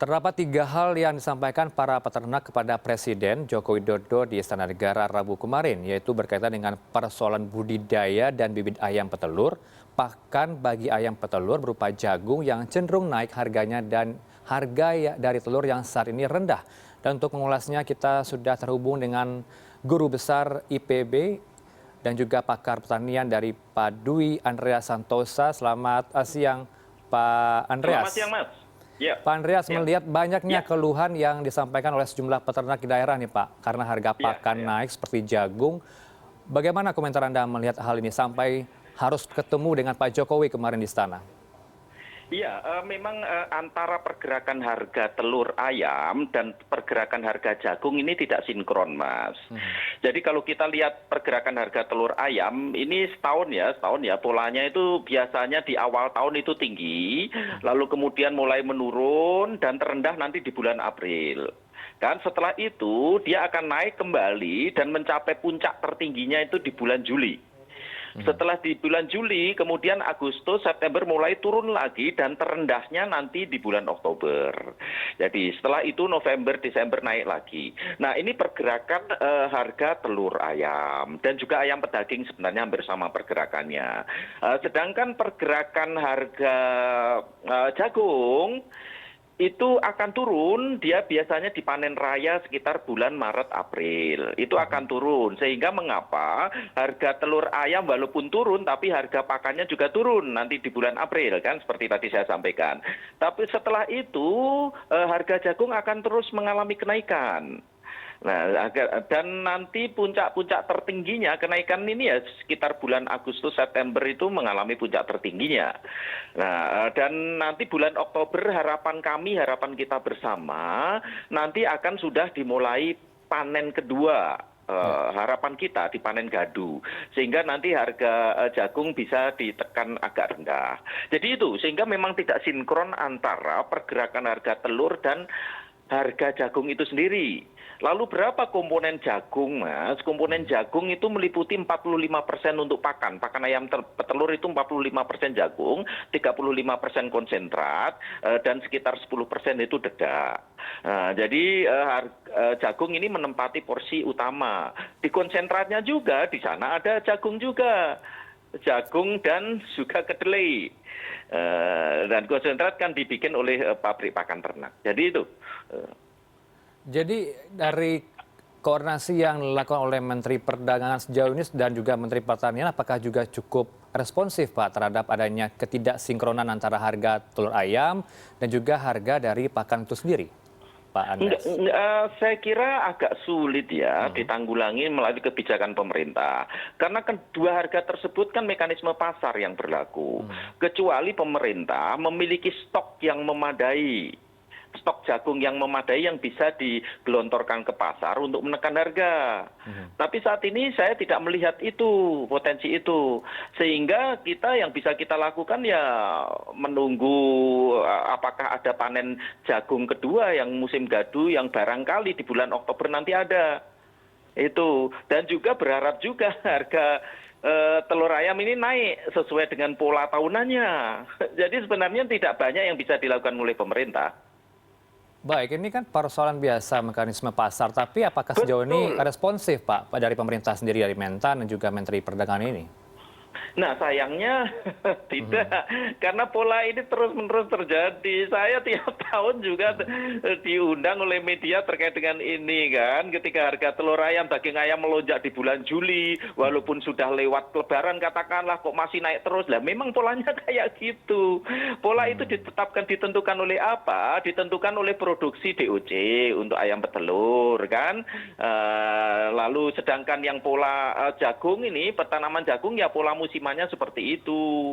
Terdapat tiga hal yang disampaikan para peternak kepada Presiden Joko Widodo di Istana Negara Rabu kemarin, yaitu berkaitan dengan persoalan budidaya dan bibit ayam petelur, pakan bagi ayam petelur berupa jagung yang cenderung naik harganya dan dari telur yang saat ini rendah. Dan untuk mengulasnya kita sudah terhubung dengan Guru Besar IPB dan juga pakar pertanian dari Pak Dwi Andreas Santosa. Selamat siang Pak Selamat Andreas. siang, Mas. Ya, Pak Andreas, ya, melihat banyaknya ya, keluhan yang disampaikan oleh sejumlah peternak di daerah nih Pak, karena harga ya, pakan ya. naik seperti jagung. Bagaimana komentar Anda melihat hal ini sampai harus ketemu dengan Pak Jokowi kemarin di istana? Iya, memang antara pergerakan harga telur ayam dan pergerakan harga jagung ini tidak sinkron, Mas. Jadi kalau kita lihat pergerakan harga telur ayam ini setahun ya, polanya itu biasanya di awal tahun itu tinggi, lalu kemudian mulai menurun dan terendah nanti di bulan April. Dan setelah itu dia akan naik kembali dan mencapai puncak tertingginya itu di bulan Juli. Setelah di bulan Juli, kemudian Agustus, September mulai turun lagi dan terendahnya nanti di bulan Oktober. Jadi setelah itu November, Desember naik lagi. Nah ini pergerakan harga telur ayam dan juga ayam pedaging sebenarnya hampir sama pergerakannya. Sedangkan pergerakan harga jagung itu akan turun, dia biasanya dipanen raya sekitar bulan Maret April. Itu akan turun. Sehingga mengapa harga telur ayam walaupun turun tapi harga pakannya juga turun nanti di bulan April kan seperti tadi saya sampaikan. Tapi setelah itu harga jagung akan terus mengalami kenaikan. Nah, dan nanti puncak-puncak tertingginya kenaikan ini ya sekitar bulan Agustus September itu mengalami puncak tertingginya. Nah, dan nanti bulan Oktober harapan kita bersama nanti akan sudah dimulai panen kedua. Harapan kita di panen gadu sehingga nanti harga jagung bisa ditekan agak rendah. Jadi itu sehingga memang tidak sinkron antara pergerakan harga telur dan harga jagung itu sendiri. Lalu berapa komponen jagung, Mas? Komponen jagung itu meliputi 45% untuk pakan. Pakan ayam petelur itu 45% jagung, 35% konsentrat, dan sekitar 10% itu dedak. Jadi jagung ini menempati porsi utama. Di konsentratnya juga, di sana ada jagung juga. Jagung dan juga kedelai. Dan konsentrat kan dibikin oleh pabrik pakan ternak. Jadi itu. Jadi dari koordinasi yang dilakukan oleh Menteri Perdagangan sejauh ini dan juga Menteri Pertanian, apakah juga cukup responsif Pak terhadap adanya ketidaksinkronan antara harga telur ayam dan juga harga dari pakan itu sendiri, Pak Andreas? Saya kira agak sulit ya ditanggulangi melalui kebijakan pemerintah. Karena kedua harga tersebut kan mekanisme pasar yang berlaku. Kecuali pemerintah memiliki stok yang memadai. Stok jagung yang memadai yang bisa digelontorkan ke pasar untuk menekan harga. Tapi saat ini saya tidak melihat itu, potensi itu. Sehingga kita yang bisa kita lakukan ya menunggu apakah ada panen jagung kedua yang musim gadu yang barangkali di bulan Oktober nanti ada. Itu. Dan juga berharap juga harga telur ayam ini naik sesuai dengan pola tahunannya. Jadi sebenarnya tidak banyak yang bisa dilakukan oleh pemerintah. Baik, ini kan persoalan biasa mekanisme pasar, tapi apakah sejauh ini Betul. responsif Pak dari pemerintah sendiri, dari Mentan dan juga Menteri Perdagangan ini? Nah sayangnya tidak, karena pola ini terus-menerus terjadi. Saya tiap tahun juga diundang oleh media terkait dengan ini kan. Ketika harga telur ayam, daging ayam melonjak di bulan Juli, walaupun sudah lewat lebaran katakanlah kok masih naik terus. Lah memang polanya kayak gitu. Pola itu ditentukan oleh apa? Ditentukan oleh produksi DOC untuk ayam petelur kan. Lalu sedangkan yang pola jagung ini, pertanaman jagung ya pola musimannya seperti itu.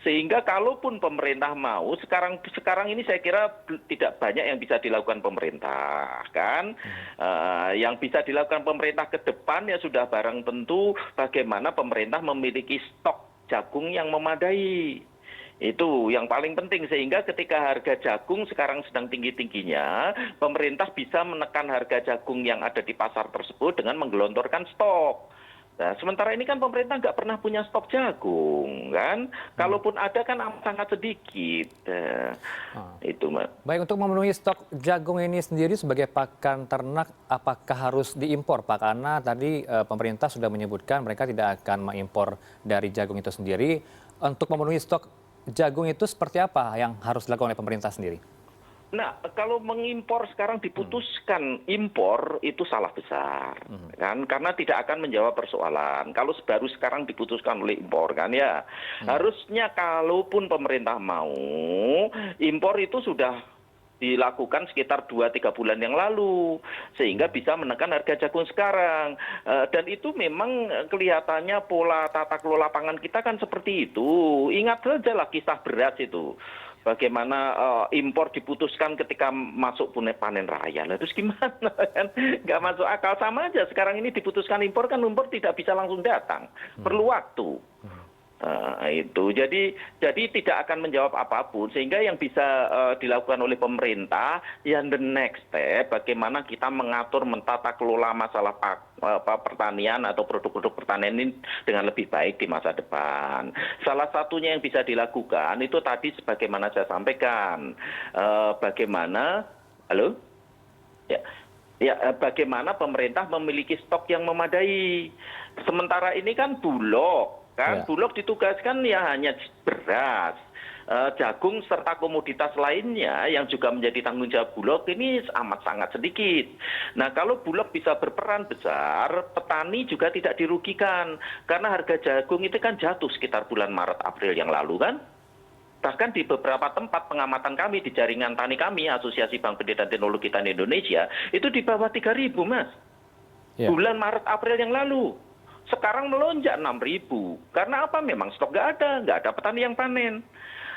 Sehingga kalaupun pemerintah mau, sekarang ini saya kira tidak banyak yang bisa dilakukan pemerintah kan. Yang bisa dilakukan pemerintah ke depan ya sudah barang tentu bagaimana pemerintah memiliki stok jagung yang memadai. Itu yang paling penting sehingga ketika harga jagung sekarang sedang tinggi-tingginya, pemerintah bisa menekan harga jagung yang ada di pasar tersebut dengan menggelontorkan stok. Nah, sementara ini kan pemerintah nggak pernah punya stok jagung, kan? Kalaupun ada kan sangat sedikit. Ah. Itu, Mas. Baik, untuk memenuhi stok jagung ini sendiri sebagai pakan ternak, apakah harus diimpor, Pak? Karena tadi pemerintah sudah menyebutkan mereka tidak akan mengimpor dari jagung itu sendiri. Untuk memenuhi stok jagung itu seperti apa yang harus dilakukan oleh pemerintah sendiri? Nah, kalau mengimpor sekarang diputuskan impor itu salah besar, kan? Karena tidak akan menjawab persoalan. Kalau baru sekarang diputuskan oleh impor, kan ya. Harusnya kalaupun pemerintah mau, impor itu sudah dilakukan sekitar 2-3 bulan yang lalu, sehingga bisa menekan harga jagung sekarang. Dan itu memang kelihatannya pola tata kelola pangan kita kan seperti itu. Ingat saja lah kisah beras itu. Bagaimana impor diputuskan ketika masuk panen raya. Nah, terus gimana kan? Nggak masuk akal, sama aja. Sekarang ini diputuskan impor, kan impor tidak bisa langsung datang. Perlu waktu. Itu jadi tidak akan menjawab apapun, sehingga yang bisa dilakukan oleh pemerintah yang the next step, bagaimana kita mengatur mentata kelola masalah pertanian atau produk-produk pertanian ini dengan lebih baik di masa depan. Salah satunya yang bisa dilakukan itu tadi sebagaimana saya sampaikan, bagaimana halo ya. Bagaimana pemerintah memiliki stok yang memadai. Sementara ini kan Bulog. Kan Bulog ditugaskan ya hanya beras, jagung serta komoditas lainnya yang juga menjadi tanggung jawab Bulog ini amat sangat sedikit. Nah, kalau Bulog bisa berperan besar, petani juga tidak dirugikan karena harga jagung itu kan jatuh sekitar bulan Maret April yang lalu, kan. Bahkan di beberapa tempat pengamatan kami di jaringan tani kami, Asosiasi Bank Beda dan Teknologi Tani Indonesia, itu di bawah 3.000, Mas. Bulan Maret April yang lalu. Sekarang melonjak 6.000. Karena apa? Memang stok nggak ada petani yang panen.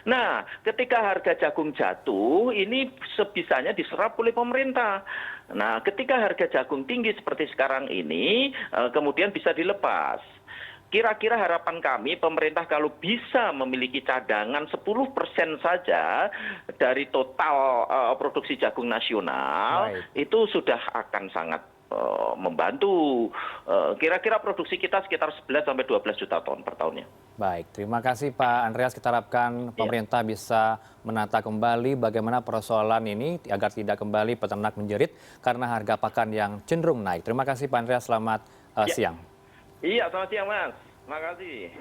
Nah, ketika harga jagung jatuh, ini sebisanya diserap oleh pemerintah. Nah, ketika harga jagung tinggi seperti sekarang ini, kemudian bisa dilepas. Kira-kira harapan kami, pemerintah kalau bisa memiliki cadangan 10% saja dari total produksi jagung nasional, itu sudah akan sangat membantu. Kira-kira produksi kita sekitar 11-12 juta ton per tahunnya. Baik, terima kasih Pak Andreas. Kita harapkan pemerintah bisa menata kembali bagaimana persoalan ini agar tidak kembali peternak menjerit karena harga pakan yang cenderung naik. Terima kasih Pak Andreas, selamat siang. Iya, selamat siang Mas. Terima kasih.